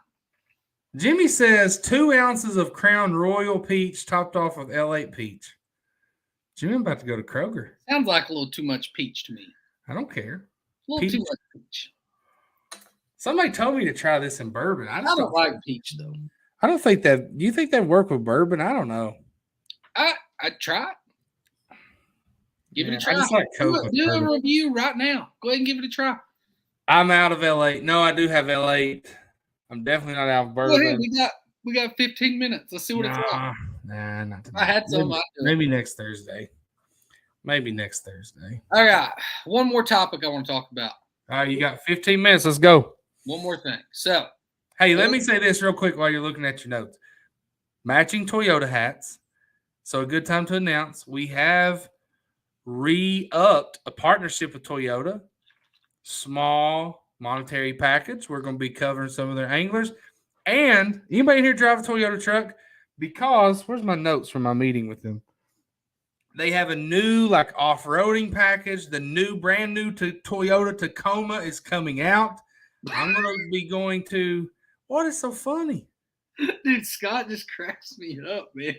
Jimmy says 2 ounces of Crown Royal Peach topped off with L8 peach. Jimmy, I'm about to go to Kroger. Sounds like a little too much peach to me. I don't care. A little too much peach. Somebody told me to try this in bourbon. I don't like peach, though. I don't think that. Do you think that work with bourbon? I don't know. I'd try it. Give it a try. Like do a review right now. Go ahead and give it a try. I'm out of L8. No, I do have L8. I'm definitely not out of bourbon. Go ahead. We got 15 minutes. Let's see what it's like. Nah, not today. I had some. Maybe next Thursday. All right. One more topic I want to talk about. All right, you got 15 minutes. Let's go. One more thing. So, hey, let me say this real quick while you're looking at your notes. Matching Toyota hats. So a good time to announce we have re-upped a partnership with Toyota. Small monetary package. We're going to be covering some of their anglers. And anybody in here drive a Toyota truck? Because, where's my notes from my meeting with them? They have a new off-roading package. The brand new Toyota Tacoma is coming out. I'm going to be going to – what is so funny? Dude, Scott just cracks me up, man.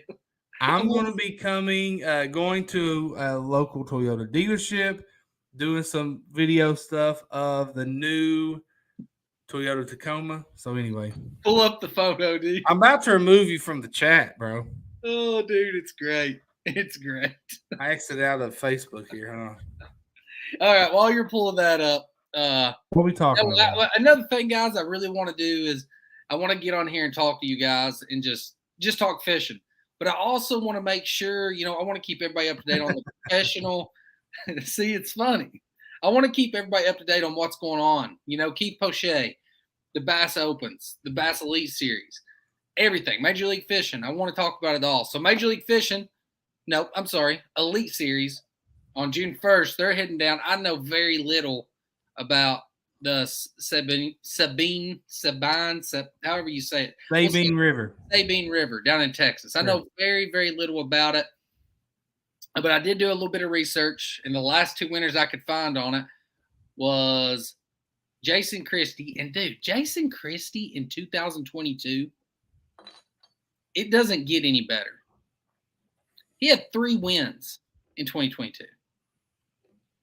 I'm going to be going to a local Toyota dealership, doing some video stuff of the new Toyota Tacoma. So anyway. Pull up the photo, dude. I'm about to remove you from the chat, bro. Oh, dude, it's great. It's great. I exited out of Facebook here, huh? All right, while you're pulling that up. What are we talking about? Another thing, guys, I really want to do is I want to get on here and talk to you guys and just talk fishing. But I also want to make sure, I want to keep everybody up to date on the professional. See, it's funny. I want to keep everybody up to date on what's going on. Keith Poche, the Bass Opens, the Bass Elite Series, everything. Major League Fishing. I want to talk about it all. So Major League Fishing, Elite Series on June 1st, they're heading down. I know very little about the Sabine, however you say it. Sabine River. Sabine River down in Texas. I know very, very little about it. But I did do a little bit of research, and the last 2 winners I could find on it was Jason Christie. And, dude, Jason Christie in 2022, it doesn't get any better. He had 3 wins in 2022.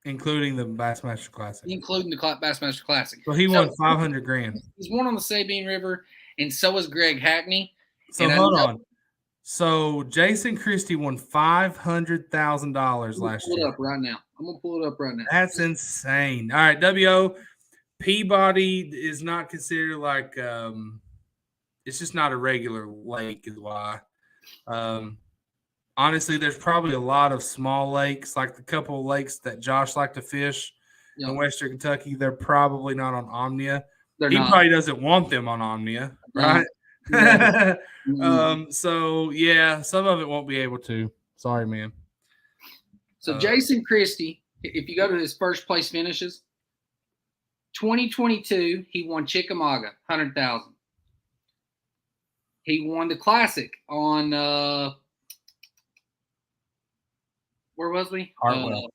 Including the Bassmaster Classic. Including the Bassmaster Classic. So he won $500,000. He's won on the Sabine River, and so is Greg Hackney. So hold on. So Jason Christie won $500,000 last year. I'm gonna pull it up right now. That's insane. All right, W.O. Peabody is not considered it's just not a regular lake, is why. Honestly, there's probably a lot of small lakes, like the couple of lakes that Josh liked to fish in Western Kentucky. They're probably not on Omnia. He probably doesn't want them on Omnia, right? Yeah. So, yeah, some of it won't be able to. Sorry, man. So, Jason Christie, if you go to his first place finishes, 2022, he won Chickamauga, $100,000. He won the Classic on where was we? Hartwell.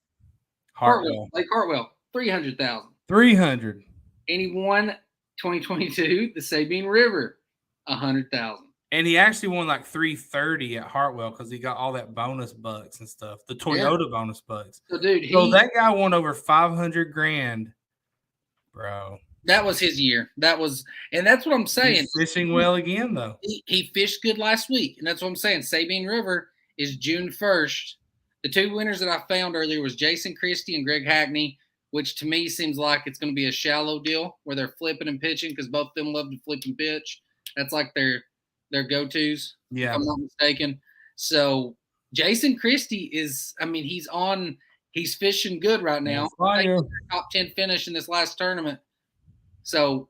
Lake Hartwell, $300,000. $300,000. And he won 2022 the Sabine River, $100,000. And he actually won $330,000 at Hartwell because he got all that bonus bucks and stuff. The Toyota bonus bucks. So, dude, that guy won over $500,000, bro. That was his year. And that's what I'm saying. He's fishing well again, though. He fished good last week, and that's what I'm saying. Sabine River is June 1st. The 2 winners that I found earlier was Jason Christie and Greg Hackney, which to me seems like it's going to be a shallow deal where they're flipping and pitching because both of them love to flip and pitch. That's like their go-tos, if I'm not mistaken. So Jason Christie he's He's fishing good right now. Top 10 finish in this last tournament. So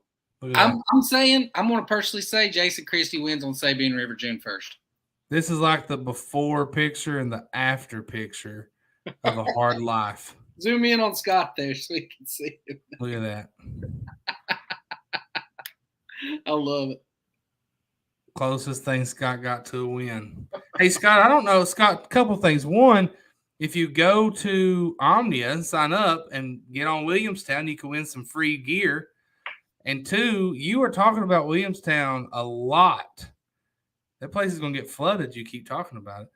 I'm saying, I'm going to personally say Jason Christie wins on Sabine River June 1st. This is like the before picture and the after picture of a hard life. Zoom in on Scott there so we can see him. Look at that. I love it. Closest thing Scott got to a win. Hey, Scott, I don't know. Scott, a couple things. One, if you go to Omnia and sign up and get on Williamstown, you can win some free gear. And two, you are talking about Williamstown a lot. That place is going to get flooded. You keep talking about it.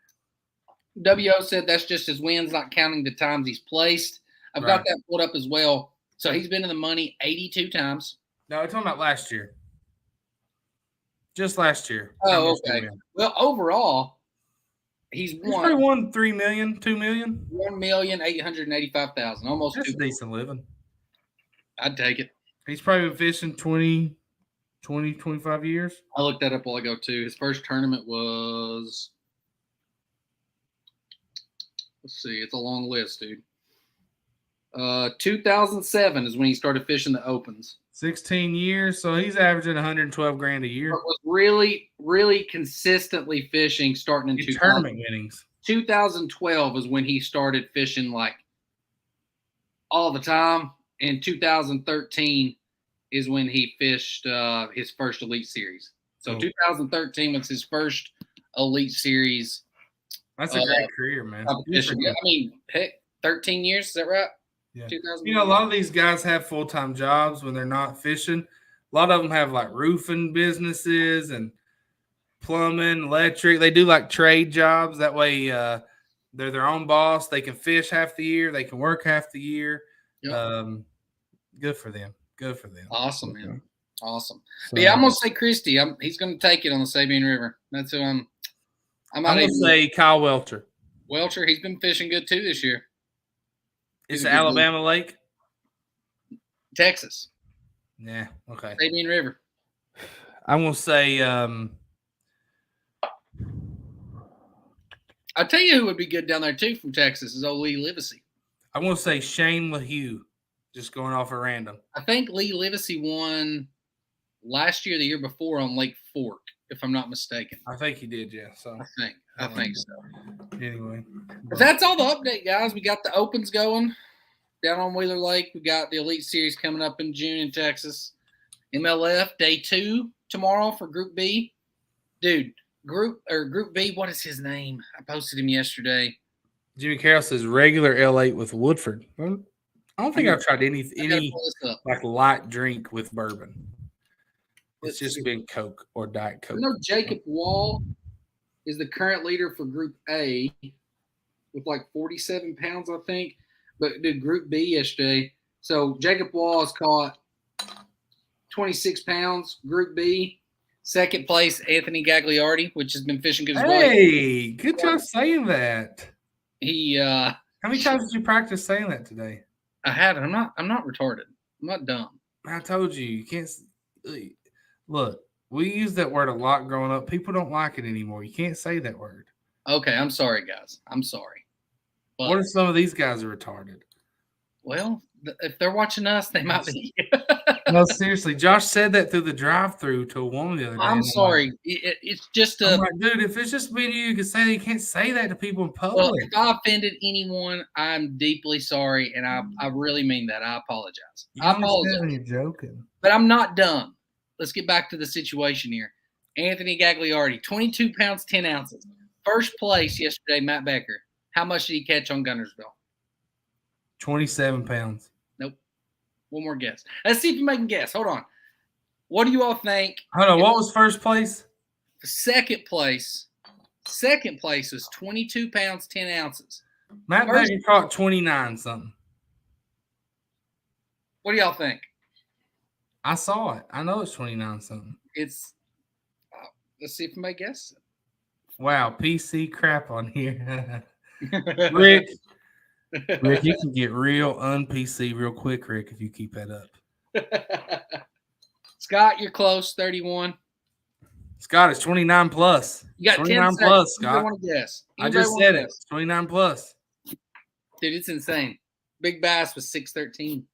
WO said that's just his wins, not counting the times he's placed. I've got that pulled up as well. So he's been in the money 82 times. No, I'm talking about last year. Just last year. Oh, okay. Well, overall, he's probably won $3 million, $2 million. $1,885,000, almost. That's decent living. I'd take it. He's probably been fishing 20, 25 years. I looked that up while ago too. His first tournament was, let's see, it's a long list, dude. 2007 is when he started fishing the opens. 16 years, so he's averaging $112,000 a year. But was really, really consistently fishing starting in tournament winnings. 2012 is when he started fishing like all the time. In 2013 is when he fished his first Elite Series. So 2013 was his first Elite Series. That's a great career, man. I mean, heck, 13 years, is that right? Yeah. You know, a lot of these guys have full-time jobs when they're not fishing. A lot of them have like roofing businesses and plumbing, electric. They do like trade jobs. That way they're their own boss. They can fish half the year. They can work half the year. Yep. Good for them. Good for them. Awesome, man. Awesome. So, but yeah, I'm going to say Christie. He's going to take it on the Sabine River. That's who I'm going to say Kyle Welcher. Welcher, he's been fishing good too this year. It's Alabama Lake? Texas. Yeah, okay. Sabine River. I'm going to say I'll tell you who would be good down there too from Texas is old Lee Livesey. I'm going to say Shane LaHue, just going off at random. I think Lee Livesey won last year, the year before on Lake Fork, if I'm not mistaken. I think he did, yeah. So I think so. Anyway. But that's all the update, guys. We got the opens going down on Wheeler Lake. We got the Elite Series coming up in June in Texas. MLF Day 2 tomorrow for Group B. Dude, Group B, what is his name? I posted him yesterday. Jimmy Carroll says regular L8 with Woodford. I don't think I've tried any like light drink with bourbon. It's just been Coke or Diet Coke. I know Jacob Wall is the current leader for Group A with like 47 pounds, I think. But did Group B yesterday. So Jacob Wall has caught 26 pounds. Group B. Second place, Anthony Gagliardi, which has been fishing good as well. Hey, good job saying that. He how many times did you practice saying that today? I had. I'm not retarded. I'm not dumb. I told you can't look. We used that word a lot growing up. People don't like it anymore. You can't say that word. Okay, I'm sorry, guys. I'm sorry. But what if some of these guys are retarded? Well, if they're watching us, they might be. No, seriously. Josh said that through the drive-through to a woman the other day. I'm sorry. It's just I'm like, dude, if it's just me and you can say that, you can't say that to people in public. Well, if I offended anyone, I'm deeply sorry, and I really mean that. I apologize. I apologize. You're joking. But I'm not done. Let's get back to the situation here. Anthony Gagliardi, 22 pounds, 10 ounces. First place yesterday, Matt Becker. How much did he catch on Gunnersville? 27 pounds. Nope. One more guess. Let's see if you can guess. Hold on. What do you all think? Hold on. What was first place? Second place. Second place was 22 pounds, 10 ounces. Matt Becker caught 29 something. What do y'all think? I saw it. I know it's 29 something. It's let's see if I may guess. Wow, PC crap on here. Rick, you can get real un-PC real quick, Rick, if you keep that up. Scott, you're close, 31. Scott, it's 29 plus. You got 29 10 plus, Scott. Scott. Want to guess? I just said it. It's 29 plus. Dude, it's insane. Big bass was 613.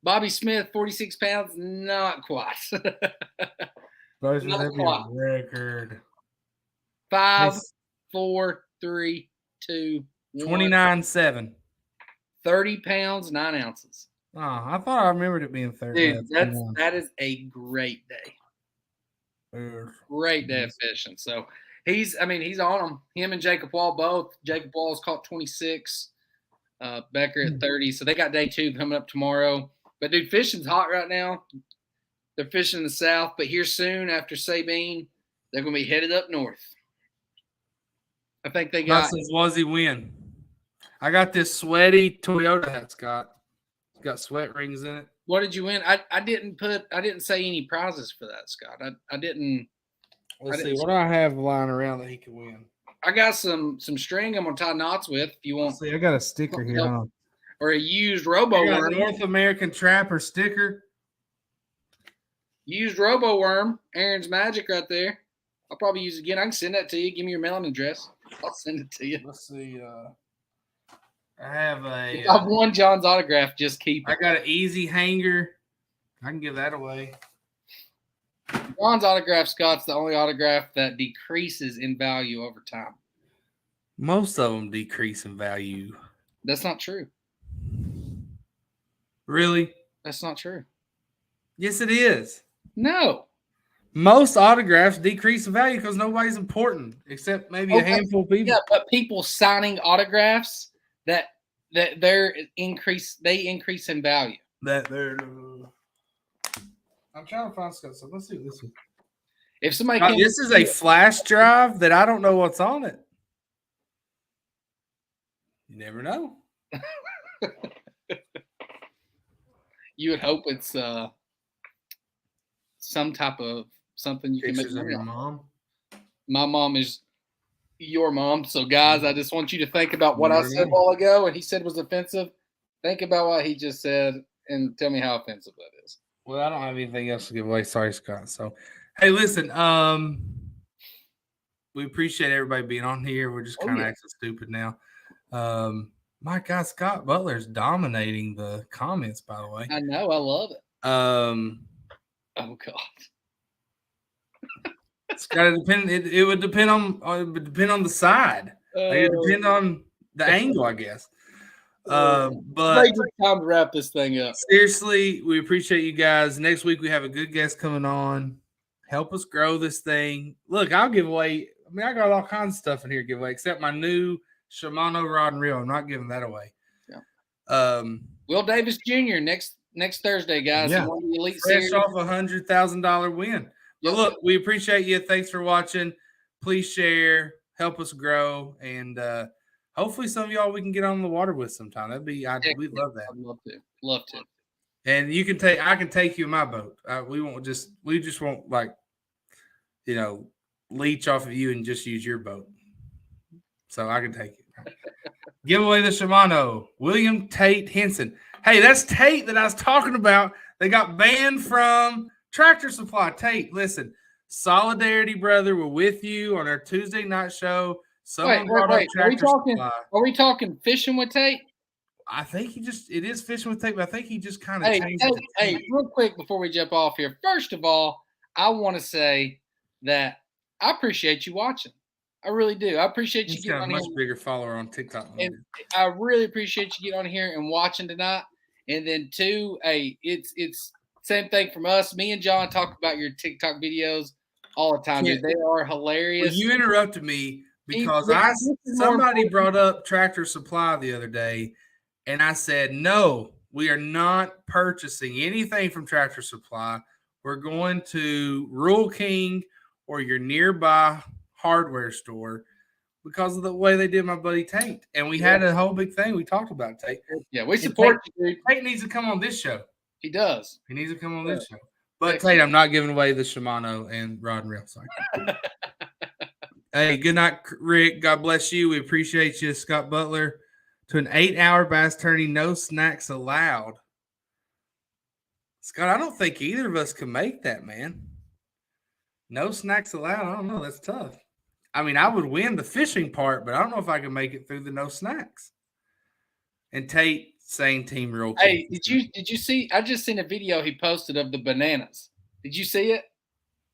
Bobby Smith, 46 pounds, not quite. That'd be a record. 5, 4, 3, 2, 1. 29.7. 30 pounds, 9 ounces. Oh, I thought I remembered it being 30. Dude, that is a great day. Great day of fishing. So he's on them. Him and Jacob Wall both. Jacob Wall's caught 26. Becker at 30. So they got day 2 coming up tomorrow. But dude, fishing's hot right now. They're fishing in the south, but here soon after Sabine, they're going to be headed up north. I think they got. Says Wazzy win. I got this sweaty Toyota hat, Scott. It's got sweat rings in it. What did you win? I didn't say any prizes for that, Scott. I didn't. Let's see. What do I have lying around that he can win? I got some string I'm gonna tie knots with. If you want. Let's see, I got a sticker here. On. Or a used Robo Worm. North American Trapper sticker. Used Robo Worm. Aaron's Magic right there. I'll probably use it again. I can send that to you. Give me your mailing address. I'll send it to you. Let's see. I have a. I've won John's autograph. Just keep it. I got an easy hanger. I can give that away. John's autograph, Scott's the only autograph that decreases in value over time. Most of them decrease in value. That's not true. Really? That's not true. Yes, it is. No. Most autographs decrease in value because nobody's important except maybe a handful of people. Yeah, but people signing autographs that they increase in value. That they're. I'm trying to find stuff. So let's see. If somebody this is a flash drive that I don't know what's on it. You never know. You would hope it's some type of something you Pictures can make. Of your mom. My mom is your mom. So guys, I just want you to think about what I said a while ago, and he said was offensive. Think about what he just said and tell me how offensive that is. Well, I don't have anything else to give away. Sorry, Scott. So, hey, listen, we appreciate everybody being on here. We're just kind of acting stupid now. My God, Scott Butler's dominating the comments, by the way. I know. I love it. Oh, God. It's got to depend. It would depend on the side. It would depend on the angle, I guess. But time to wrap this thing up. Seriously, we appreciate you guys. Next week we have a good guest coming on. Help us grow this thing. Look, I'll give away. I mean, I got all kinds of stuff in here to give away, except my new Shimano rod and reel. I'm not giving that away. Yeah. Will Davis Jr. next Thursday, guys. Yeah. Elite Fresh off $100,000 win. But look, we appreciate you. Thanks for watching. Please share. Help us grow. And hopefully some of y'all we can get on the water with sometime. We'd love that. I'd love to. And I can take you in my boat. We just won't leech off of you and just use your boat. So I can take you. Give away the Shimano. William Tate Henson. Hey, that's Tate that I was talking about. They got banned from Tractor Supply. Tate, listen, solidarity, brother. We're with you on our Tuesday night show. Wait. Are we talking fishing with Tate? I think it is fishing with Tate, but I think he just kind of changed it. Hey, real quick before we jump off here. First of all, I want to say that I appreciate you watching. I really do. I appreciate you getting on here. He's got a much bigger follower on TikTok. And I really appreciate you getting on here and watching tonight. And then two, hey, it's same thing from us. Me and John talk about your TikTok videos all the time. Dude. They are hilarious. Well, you interrupted me because somebody brought up Tractor Supply the other day, and I said, no, we are not purchasing anything from Tractor Supply. We're going to Rural King or your nearby hardware store because of the way they did my buddy Tate. And we had a whole big thing. We talked about Tate. Yeah, we support you, dude. Tate needs to come on this show. He does. He needs to come on this show. But Tate, I'm not giving away the Shimano and rod and reel. Sorry. Hey, good night, Rick. God bless you. We appreciate you, Scott Butler. To an 8-hour bass tourney, no snacks allowed. Scott, I don't think either of us can make that, man. No snacks allowed. I don't know. That's tough. I mean, I would win the fishing part, but I don't know if I can make it through the no snacks. and Tate, same team, real. Hey, did you see? I just seen a video he posted of the bananas. Did you see it?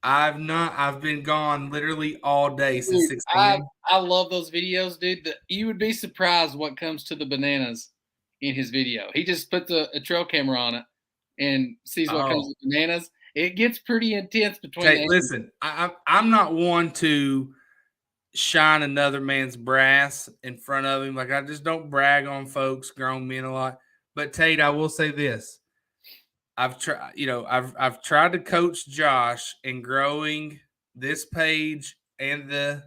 I've not. I've been gone literally all day since Dude, 6 I p.m. I love those videos, dude. You would be surprised what comes to the bananas in his video. He just puts a trail camera on it and sees what comes with bananas. It gets pretty intense between. Tate, listen, I'm not one to shine another man's brass in front of him. Like, I just don't brag on folks, grown men a lot. But Tate, I will say this: I've tried to coach Josh in growing this page and the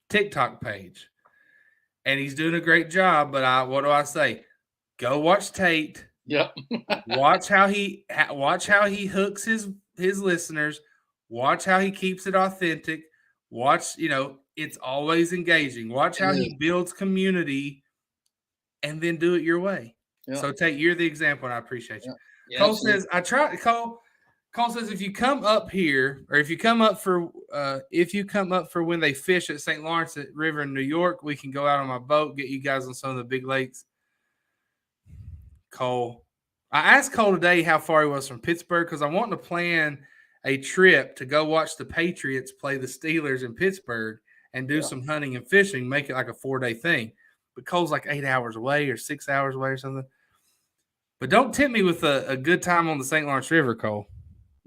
TikTok page, and he's doing a great job. But what do I say? Go watch Tate. Yep. watch how he hooks his listeners. Watch how he keeps it authentic. Watch, it's always engaging. Watch how he builds community, and then do it your way. Yep. So Tate, you're the example, and I appreciate you. Yep. Yeah, Cole says, Cole says, if you come up here, or if you come up for when they fish at St. Lawrence River in New York, we can go out on my boat, get you guys on some of the big lakes. Cole, I asked Cole today how far he was from Pittsburgh because I want to plan a trip to go watch the Patriots play the Steelers in Pittsburgh and do some hunting and fishing, make it like a 4-day thing. But Cole's like 8 hours away or 6 hours away or something. But don't tempt me with a good time on the St. Lawrence River, Cole.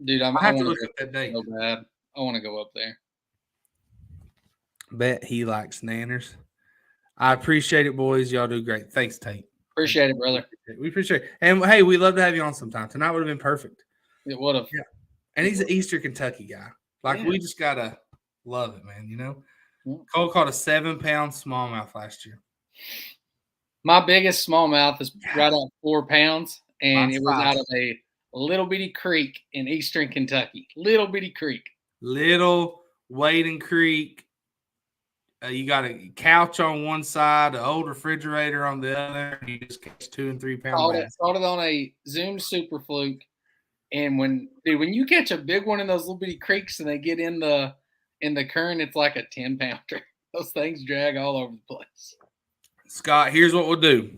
Dude, I have to look at that date. So bad. I want to go up there. Bet he likes nanners. I appreciate it, boys. Y'all do great. Thanks, Tate. Appreciate it, brother. We appreciate it. And, hey, we'd love to have you on sometime. Tonight would have been perfect. It would have. Yeah. And he's an Eastern Kentucky guy. Like, we just got to love it, man, Cole caught a 7-pound smallmouth last year. My biggest smallmouth is right at 4 pounds, and it was out of a little bitty creek in Eastern Kentucky. Little bitty creek. Little wading creek. You got a couch on one side, an old refrigerator on the other. And you just catch 2 and 3 pound bass. Started on a Zoom Super Fluke, and when you catch a big one in those little bitty creeks and they get in the current, it's like a 10-pounder. Those things drag all over the place. Scott, here's what we'll do.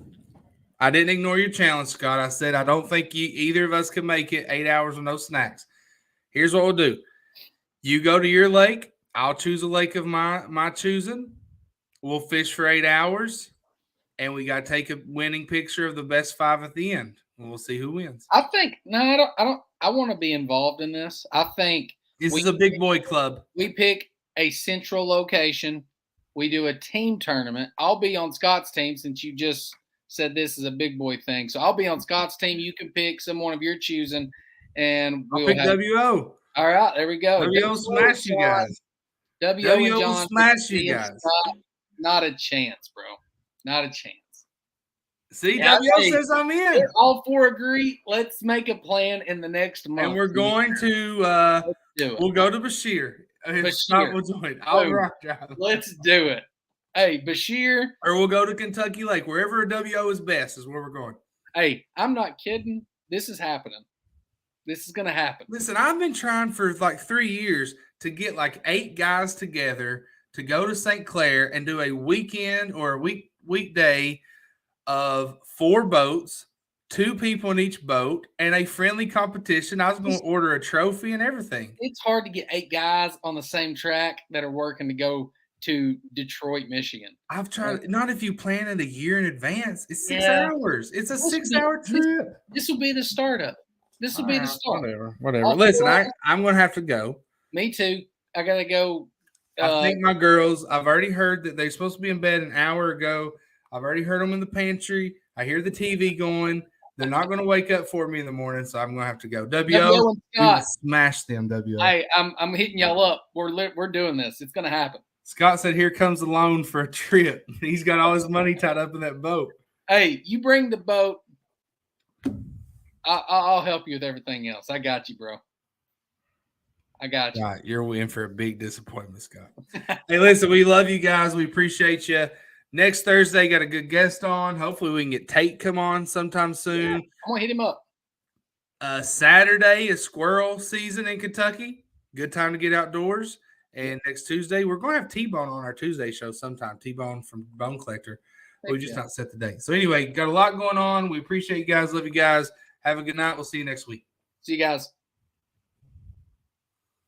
I didn't ignore your challenge, Scott. I said I don't think either of us can make it 8 hours with no snacks. Here's what we'll do. You go to your lake. I'll choose a lake of my choosing. We'll fish for 8 hours, and we got to take a winning picture of the best 5 at the end. And we'll see who wins. I think I don't. I want to be involved in this. I think this is a big boy club. We pick a central location. We do a team tournament. I'll be on Scott's team since you just said this is a big boy thing. So I'll be on Scott's team. You can pick someone of your choosing, and I'll pick WO. All right, there we go. WO smash you guys. WO smash you guys. Not a chance, bro. Not a chance. See, WO says I'm in. All 4 agree. Let's make a plan in the next month. And we're going to we'll go to Bashir. Scott will join. Let's do it. Hey, Bashir. Or we'll go to Kentucky Lake. Wherever a WO is best is where we're going. Hey, I'm not kidding. This is happening. This is going to happen. Listen, I've been trying for like 3 years to get like 8 guys together to go to St. Clair and do a weekend or a weekday of 4 boats, 2 people in each boat, and a friendly competition. I was going to order a trophy and everything. It's hard to get 8 guys on the same track that are working to go to Detroit, Michigan. I've tried. Not if you plan it a year in advance. It's 6 hours. It's a 6-hour trip. This will be the startup. This will be the start. Whatever. Listen, I'm going to have to go. Me too. I got to go. I think my girls, I've already heard that they're supposed to be in bed an hour ago. I've already heard them in the pantry. I hear the TV going. They're not going to wake up for me in the morning, so I'm going to have to go. WO, smash them, WO. Hey, I'm hitting y'all up. We're doing this. It's going to happen. Scott said, here comes the loan for a trip. He's got all his money tied up in that boat. Hey, you bring the boat. I'll help you with everything else. I got you, bro. I got you. All right, you're in for a big disappointment, Scott. Hey, listen, we love you guys. We appreciate you. Next Thursday, got a good guest on. Hopefully, we can get Tate come on sometime soon. Yeah, I'm going to hit him up. Saturday is squirrel season in Kentucky. Good time to get outdoors. And next Tuesday, we're going to have T-Bone on our Tuesday show sometime. T-Bone from Bone Collector. We just not set the date. So anyway, got a lot going on. We appreciate you guys. Love you guys. Have a good night. We'll see you next week. See you guys.